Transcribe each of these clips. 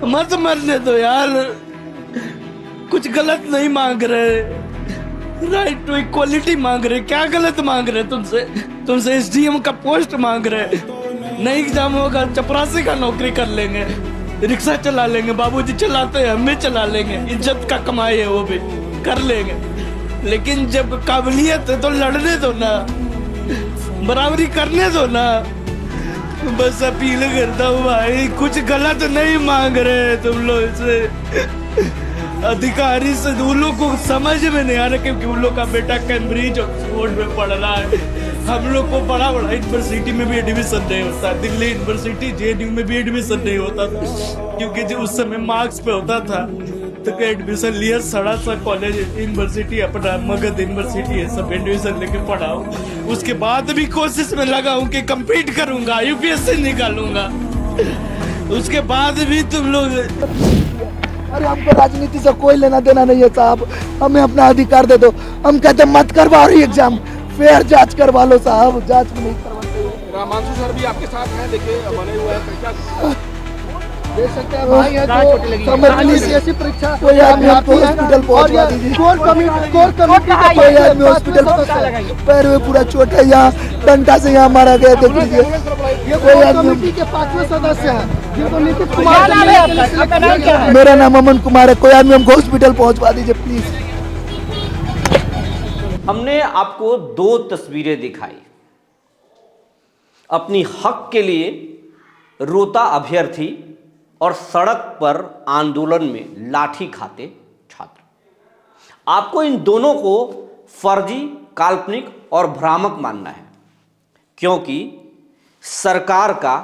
मत मरने दो यार, कुछ गलत नहीं मांग रहे, राइट टू इक्वलिटी मांग रहे। क्या गलत मांग रहे तुमसे एसडीएम का पोस्ट मांग रहे। नहीं एग्जाम होगा चपरासी का नौकरी कर लेंगे, रिक्शा चला लेंगे, बाबूजी चलाते हैं हम भी चला लेंगे, इज्जत का कमाई है वो भी कर लेंगे। लेकिन जब काबिलियत है तो लड़ने दो ना, बराबरी करने दो ना। बस अपील करता हूँ भाई, कुछ गलत नहीं मांग रहे तुम लोग से। अधिकारी से उन लोग को समझ में नहीं आ रहा, क्योंकि उन लोग का बेटा कैम्ब्रिज ऑक्सफोर्ड में पढ़ रहा है। हम लोग को बड़ा बड़ा यूनिवर्सिटी में भी एडमिशन नहीं होता, दिल्ली यूनिवर्सिटी जेएनयू में भी एडमिशन नहीं होता था, क्योंकि जो उस समय मार्क्स पे होता था। तो एडमिशन लिया, सड़ा सा कॉलेज यूनिवर्सिटी अपना मगध यूनिवर्सिटी है, सब एडमिशन लेके पढ़ाओ। उसके बाद भी कोशिश में लगा हूँ कि कम्पीट करूंगा, यूपीएससी निकालूंगा। उसके बाद भी तुम लोग, अरे हमको राजनीति से कोई लेना देना नहीं है साहब, हमें अपना अधिकार दे दो। हम कहते मत करवा रही एग्जाम, फेयर जांच करवा लो साहब, जांच भी नहीं करवाते। रामांशु सर भी आपके साथ हैं, देखिए बने हुए हैं, क्या देख सकते हैं भाई है तो ऐसी परीक्षा कोई आदमी हमको हॉस्पिटल पहुंचवा दीजिए, कोर कमिटी कोई आदमी हॉस्पिटल पैर में पूरा चोट है, यहाँ डंडा से यहाँ मारा गया, देख लीजिए। ये कोई कमेटी के 5वें सदस्य हैं जिनको नीतीश कुमार, मेरा नाम अमन कुमार है, कोई आदमी हमको हॉस्पिटल पहुंचवा दीजिए प्लीज। हमने आपको 2 तस्वीरें दिखाई, अपनी हक के लिए रोता अभ्यर्थी और सड़क पर आंदोलन में लाठी खाते छात्र। आपको इन दोनों को फर्जी, काल्पनिक और भ्रामक मानना है, क्योंकि सरकार का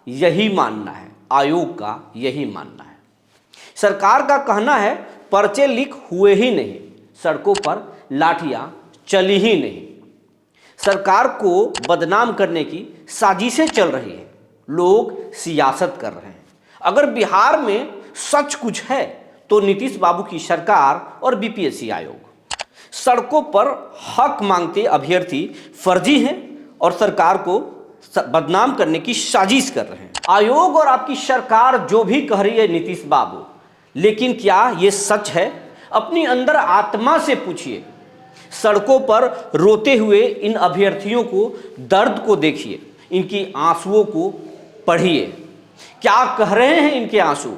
यही मानना है, आयोग का यही मानना है। सरकार का कहना है पर्चे लीक हुए ही नहीं, सड़कों पर लाठियां चली ही नहीं। सरकार को बदनाम करने की साजिशें चल रही है, लोग सियासत कर रहे हैं। अगर बिहार में सच कुछ है तो नीतीश बाबू की सरकार और बीपीएससी आयोग। सड़कों पर हक मांगते अभ्यर्थी फर्जी हैं और सरकार को बदनाम करने की साजिश कर रहे हैं। आयोग और आपकी सरकार जो भी कह रही है नीतीश बाबू, लेकिन क्या ये सच है? अपनी अंदर आत्मा से पूछिए। सड़कों पर रोते हुए इन अभ्यर्थियों को, दर्द को देखिए, इनकी आंसुओं को पढ़िए। क्या कह रहे हैं इनके आंसू?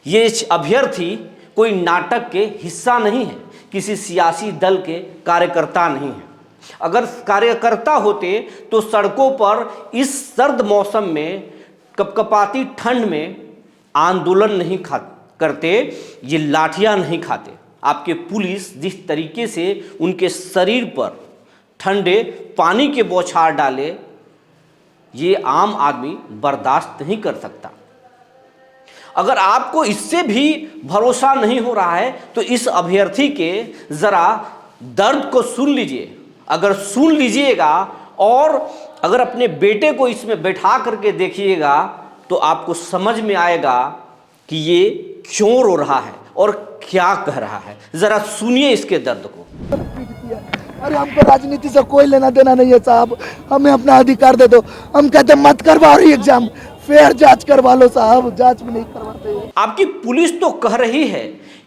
ये अभ्यर्थी कोई नाटक के हिस्सा नहीं है, किसी सियासी दल के कार्यकर्ता नहीं है। अगर कार्यकर्ता होते तो सड़कों पर इस सर्द मौसम में, कपकपाती ठंड में आंदोलन नहीं करते, ये लाठियां नहीं खाते। आपके पुलिस जिस तरीके से उनके शरीर पर ठंडे पानी के बौछार डाले, ये आम आदमी बर्दाश्त नहीं कर सकता। अगर आपको इससे भी भरोसा नहीं हो रहा है तो इस अभ्यर्थी के जरा दर्द को सुन लीजिए। अगर सुन लीजिएगा और अगर अपने बेटे को इसमें बैठा करके देखिएगा तो आपको समझ में आएगा कि ये क्यों रो रहा है और क्या कह रहा है। जरा सुनिए इसके दर्द को। अरे हमको राजनीति से कोई लेना देना नहीं है साहब, हमें अपना अधिकार दे दो। हम कहते मत करवा रही एग्जाम, फेयर जांच करवा लो साहब, जांच भी नहीं करवाते। आपकी पुलिस तो कह रही है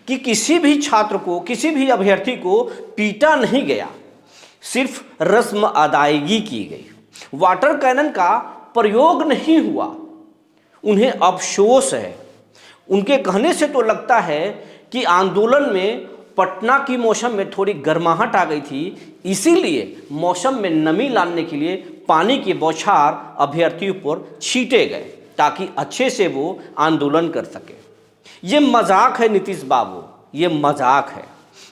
कि किसी भी छात्र को, किसी भी अभ्यर्थी को पीटा नहीं गया, सिर्फ रस्म अदायगी की गई, वाटर कैनन का प्रयोग नहीं हुआ। उन्हें अफसोस है। उनके कहने से तो लगता है कि आंदोलन में पटना की मौसम में थोड़ी गर्माहट आ गई थी, इसीलिए मौसम में नमी लाने के लिए पानी के बौछार अभ्यर्थियों पर छींटे गए ताकि अच्छे से वो आंदोलन कर सके। ये मजाक है नीतीश बाबू, ये मजाक है।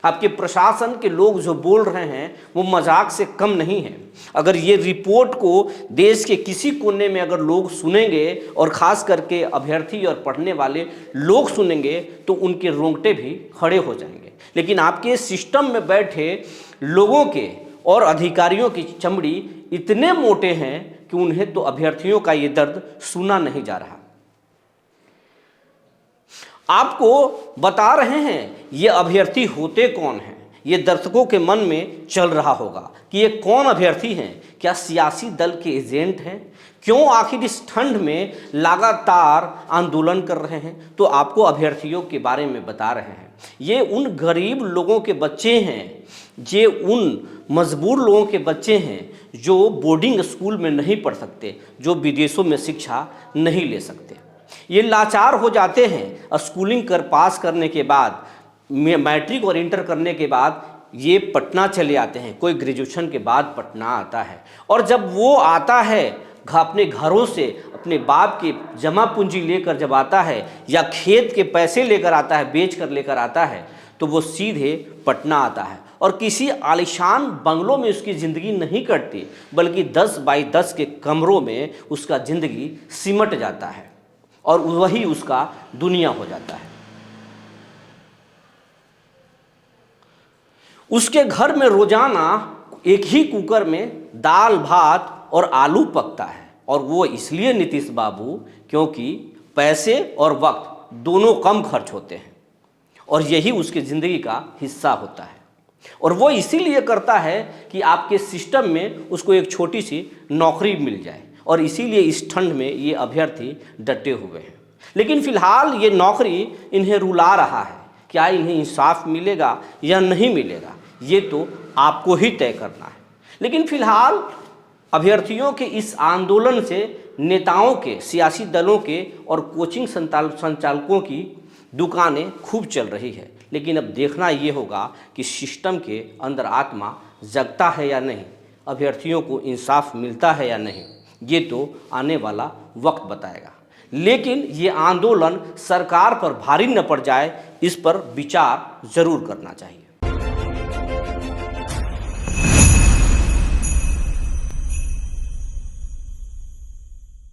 आपके प्रशासन के लोग जो बोल रहे हैं वो मजाक से कम नहीं है। अगर ये रिपोर्ट को देश के किसी कोने में अगर लोग सुनेंगे और ख़ास करके अभ्यर्थी और पढ़ने वाले लोग सुनेंगे तो उनके रोंगटे भी खड़े हो जाएंगे। लेकिन आपके सिस्टम में बैठे लोगों के और अधिकारियों की चमड़ी इतने मोटे हैं कि उन्हें तो अभ्यर्थियों का ये दर्द सुना नहीं जा रहा। आपको बता रहे हैं ये अभ्यर्थी होते कौन हैं, ये दर्शकों के मन में चल रहा होगा कि ये कौन अभ्यर्थी हैं, क्या सियासी दल के एजेंट हैं, क्यों आखिर इस ठंड में लगातार आंदोलन कर रहे हैं। तो आपको अभ्यर्थियों के बारे में बता रहे हैं। ये उन गरीब लोगों के बच्चे हैं, ये उन मजबूर लोगों के बच्चे हैं जो बोर्डिंग स्कूल में नहीं पढ़ सकते, जो विदेशों में शिक्षा नहीं ले सकते। ये लाचार हो जाते हैं स्कूलिंग पास करने के बाद, मैट्रिक और इंटर करने के बाद ये पटना चले आते हैं। कोई ग्रेजुएशन के बाद पटना आता है, और जब वो आता है अपने घरों से अपने बाप की जमा पूंजी लेकर जब आता है, या खेत के पैसे लेकर आता है, बेच कर लेकर आता है, तो वो सीधे पटना आता है और किसी आलीशान बंगलों में उसकी ज़िंदगी नहीं कटती, बल्कि 10 बाई 10 के कमरों में उसका ज़िंदगी सिमट जाता है और वही उसका दुनिया हो जाता है। उसके घर में रोजाना एक ही कुकर में दाल भात और आलू पकता है, और वो इसलिए नीतीश बाबू क्योंकि पैसे और वक्त दोनों कम खर्च होते हैं और यही उसकी ज़िंदगी का हिस्सा होता है। और वो इसीलिए करता है कि आपके सिस्टम में उसको एक छोटी सी नौकरी मिल जाए, और इसीलिए इस ठंड में ये अभ्यर्थी डटे हुए हैं। लेकिन फिलहाल ये नौकरी इन्हें रुला रहा है। क्या इन्हें इंसाफ मिलेगा या नहीं मिलेगा, ये तो आपको ही तय करना है। लेकिन फिलहाल अभ्यर्थियों के इस आंदोलन से नेताओं के, सियासी दलों के और कोचिंग संचालकों की दुकानें खूब चल रही है। लेकिन अब देखना ये होगा कि सिस्टम के अंदर आत्मा जगता है या नहीं, अभ्यर्थियों को इंसाफ मिलता है या नहीं, ये तो आने वाला वक्त बताएगा। लेकिन ये आंदोलन सरकार पर भारी न पड़ जाए, इस पर विचार जरूर करना चाहिए।